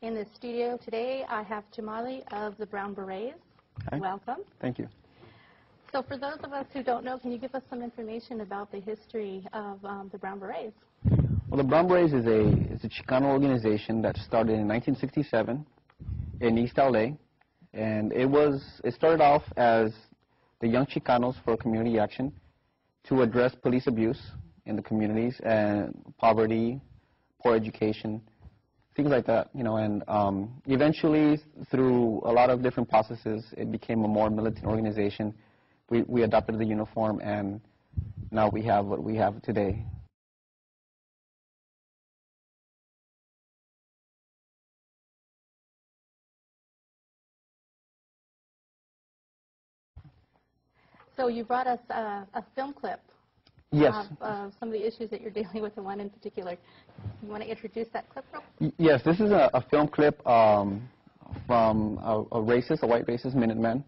In the studio today, I have Jamali of the Brown Berets. Hi. Welcome. Thank you. So for those of us who don't know, can you give us some information about the history of the Brown Berets? Well, the Brown Berets is a Chicano organization that started in 1967 in East LA, and it started off as the Young Chicanos for Community Action to address police abuse in the communities and poverty, poor education, things like that, you know, and eventually through a lot of different processes, it became a more militant organization. We adopted the uniform, and now we have what we have today. So you brought us a film clip. Yes. Of some of the issues that you're dealing with, and one in particular. You want to introduce that clip real? Yes, this is a film clip from a white racist Minuteman,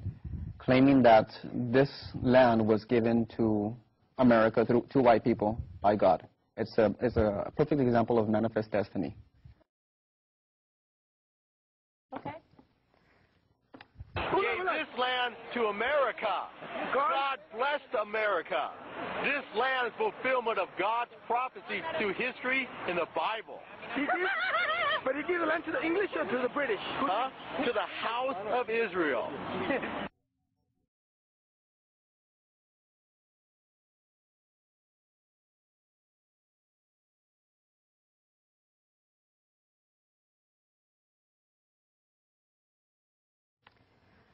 claiming that this land was given to America through two white people by God. It's a perfect example of manifest destiny. Okay. Gave this land to America. God blessed America. This land is fulfillment of God's prophecy through history in the Bible. But he gave the land to the English or to the British? Huh? To the house of Israel.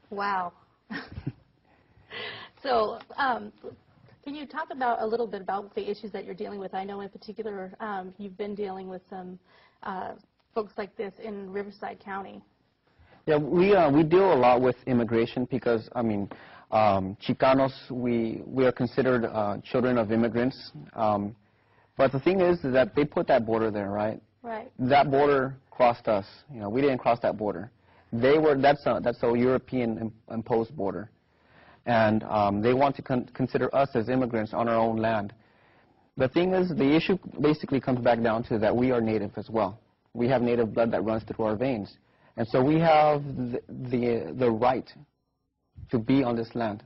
Wow. So can you talk about a little bit about the issues that you're dealing with? I know in particular you've been dealing with some folks like this in Riverside County. Yeah, we deal a lot with immigration because, I mean, Chicanos, we are considered children of immigrants. But the thing is that they put that border there, right? Right. That border crossed us. You know, we didn't cross that border. That's a European imposed border. And they want to consider us as immigrants on our own land. The thing is, the issue basically comes back down to that we are native as well. We have native blood that runs through our veins. And so we have the right to be on this land.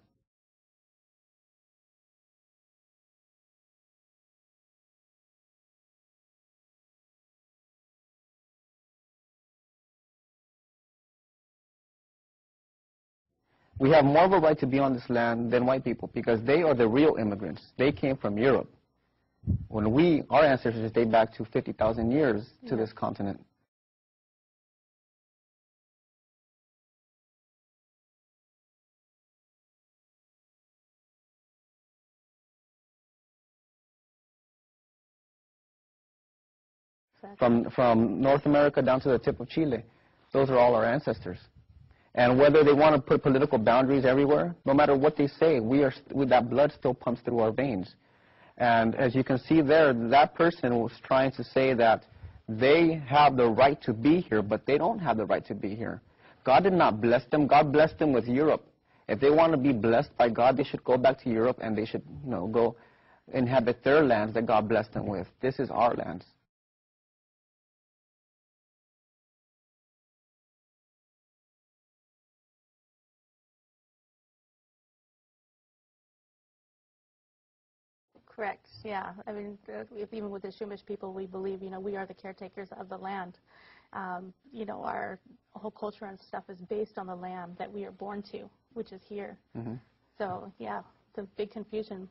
We have more of a right to be on this land than white people because they are the real immigrants. They came from Europe. When our ancestors date back to 50,000 years to this continent. From North America down to the tip of Chile, those are all our ancestors. And whether they want to put political boundaries everywhere, no matter what they say, that blood still pumps through our veins. And as you can see there, that person was trying to say that they have the right to be here, but they don't have the right to be here. God did not bless them. God blessed them with Europe. If they want to be blessed by God, they should go back to Europe and they should, you know, go inhabit their lands that God blessed them with. This is our lands. Correct. Yeah. I mean, even with the Shumish people, we believe, you know, we are the caretakers of the land. You know, our whole culture and stuff is based on the land that we are born to, which is here. Mm-hmm. So, yeah, it's a big confusion.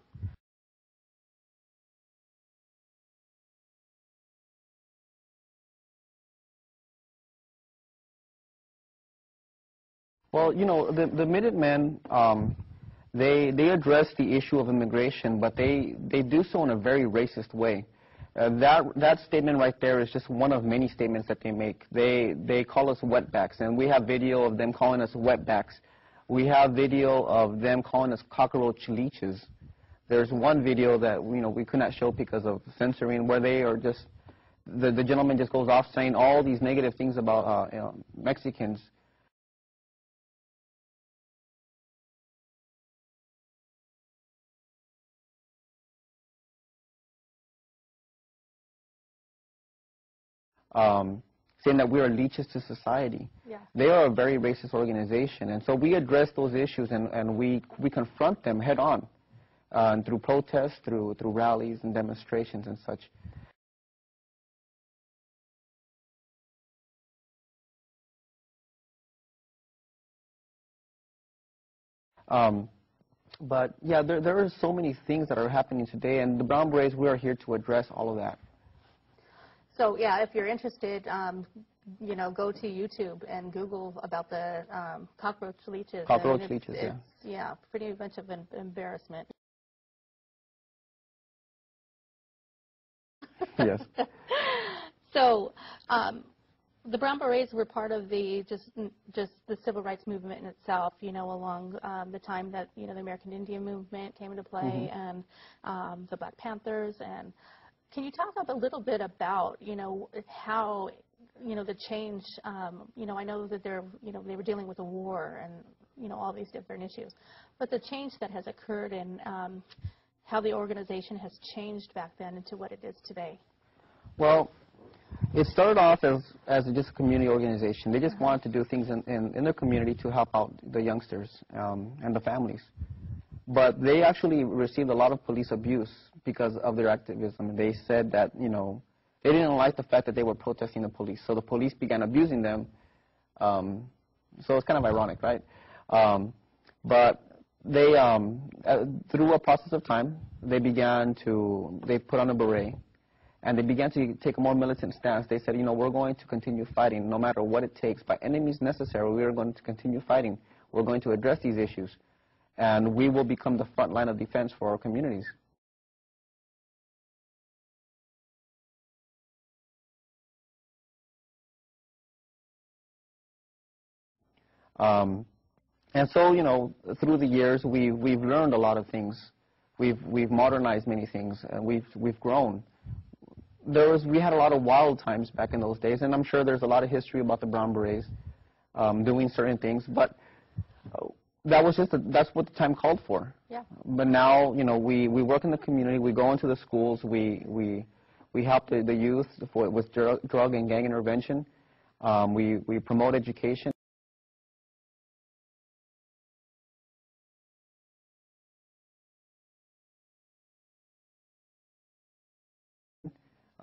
Well, you know, the Minutemen, they address the issue of immigration, but they do so in a very racist way. That statement right there is just one of many statements that they make. They call us wetbacks, and we have video of them calling us wetbacks. We have video of them calling us cockroach leeches. There's one video that we could not show because of censoring, where they are just the gentleman just goes off saying all these negative things about Mexicans. saying that we are leeches to society. Yeah. They are a very racist organization, and so we address those issues and we confront them head on through protests, through rallies and demonstrations and such. But yeah, there are so many things that are happening today, and the Brown Berets, we are here to address all of that. So yeah, if you're interested, you know, go to YouTube and Google about the cockroach leeches. Cockroach leeches, yeah. Yeah, pretty much of an embarrassment. Yes. So the Brown Berets were part of the just the civil rights movement in itself, you know, along the time that, you know, the American Indian movement came into play, and the Black Panthers. And can you talk a little bit about, you know, how, you know, the change, you know, I know that they were dealing with a war and, you know, all these different issues, but the change that has occurred in how the organization has changed back then into what it is today? Well, it started off as just a community organization. They just wanted to do things in their community to help out the youngsters and the families. But they actually received a lot of police abuse because of their activism. They said that, you know, they didn't like the fact that they were protesting the police. So the police began abusing them. So it's kind of ironic, right? But they, through a process of time, they put on a beret, and they began to take a more militant stance. They said, you know, we're going to continue fighting no matter what it takes. By any means necessary, we are going to continue fighting. We're going to address these issues, and we will become the front line of defense for our communities. And so, you know, through the years, we've learned a lot of things. We've modernized many things, and we've grown. We had a lot of wild times back in those days, and I'm sure there's a lot of history about the Brown Berets doing certain things, but that's what the time called for. Yeah. But now, you know, we work in the community, we go into the schools, we help the youth with drug and gang intervention. We promote education.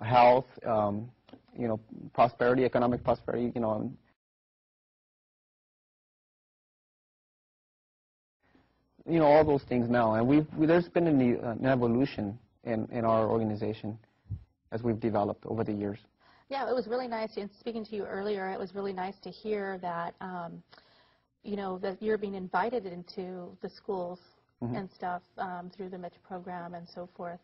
Health, you know, prosperity, economic prosperity, you know. You know, all those things now. And there's been an evolution in our organization as we've developed over the years. Yeah, it was really nice. And speaking to you earlier, it was really nice to hear that, you know, that you're being invited into the schools and stuff through the Metro program and so forth.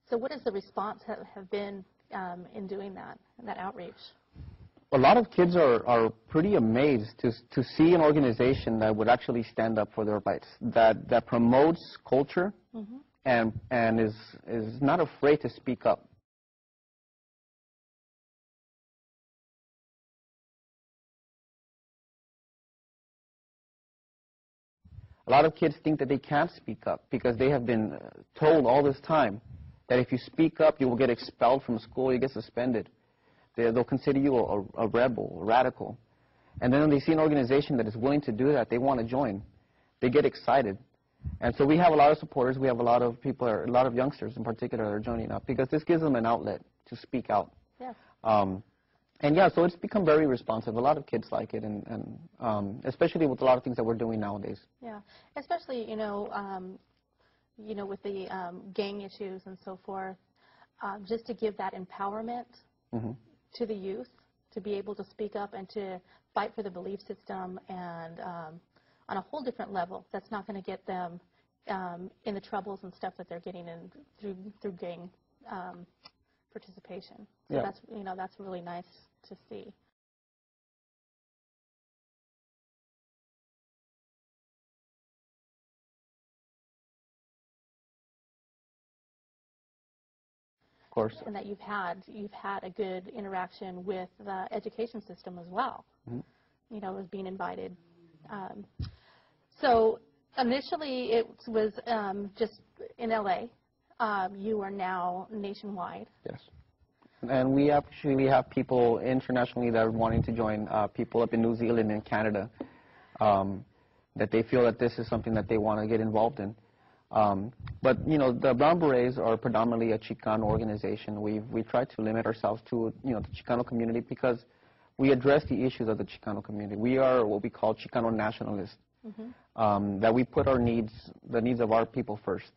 So what has the response have been in doing that outreach? A lot of kids are pretty amazed to see an organization that would actually stand up for their rights, that promotes culture and is not afraid to speak up. A lot of kids think that they can't speak up because they have been told all this time that if you speak up, you will get expelled from school, you get suspended. They'll consider you a rebel, a radical. And then when they see an organization that is willing to do that, they want to join. They get excited. And so we have a lot of supporters. We have a lot of people, a lot of youngsters in particular that are joining up because this gives them an outlet to speak out. Yes. And yeah, so it's become very responsive. A lot of kids like it, and especially with a lot of things that we're doing nowadays. Yeah, especially, you know, with the gang issues and so forth, just to give that empowerment to the youth to be able to speak up and to fight for the belief system and on a whole different level. That's not going to get them in the troubles and stuff that they're getting in through gang participation. So yeah. That's really nice to see. Of course. And that you've had a good interaction with the education system as well. You know, as being invited. So initially it was just in LA. You are now nationwide. Yes. And we actually have people internationally that are wanting to join, people up in New Zealand and Canada, that they feel that this is something that they want to get involved in. But, you know, the Brown Berets are predominantly a Chicano organization. We try to limit ourselves to, you know, the Chicano community because we address the issues of the Chicano community. We are what we call Chicano nationalists, that we put our needs, the needs of our people first.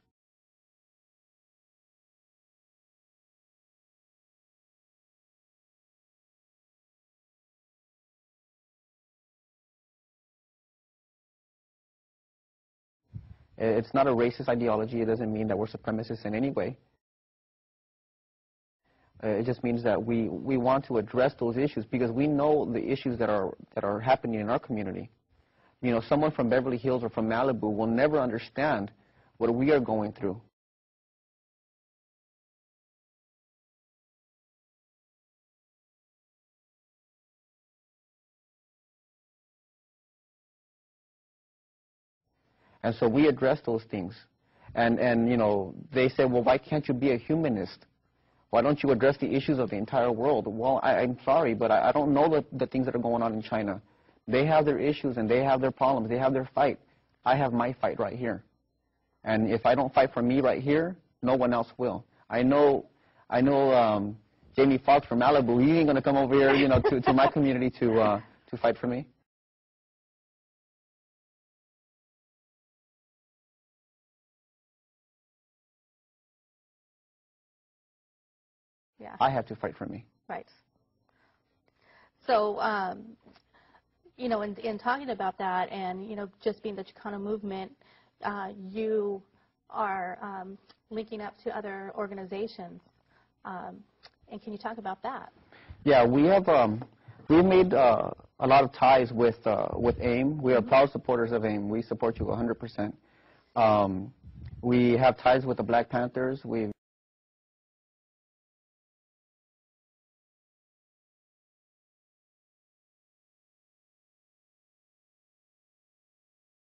It's not a racist ideology. It doesn't mean that we're supremacists in any way. It just means that we want to address those issues because we know the issues that are happening in our community. You know, someone from Beverly Hills or from Malibu will never understand what we are going through. And so we address those things. And you know, they say, well, why can't you be a humanist? Why don't you address the issues of the entire world? Well, I'm sorry, but I don't know the things that are going on in China. They have their issues and they have their problems. They have their fight. I have my fight right here. And if I don't fight for me right here, no one else will. I know Jamie Foxx from Malibu, he ain't going to come over here, you know, to my community to fight for me. Yeah. I have to fight for me. Right. So, you know, in talking about that and, you know, just being the Chicano movement, you are linking up to other organizations. And can you talk about that? Yeah, we have we've made a lot of ties with AIM. We are proud supporters of AIM. We support you 100%. We have ties with the Black Panthers.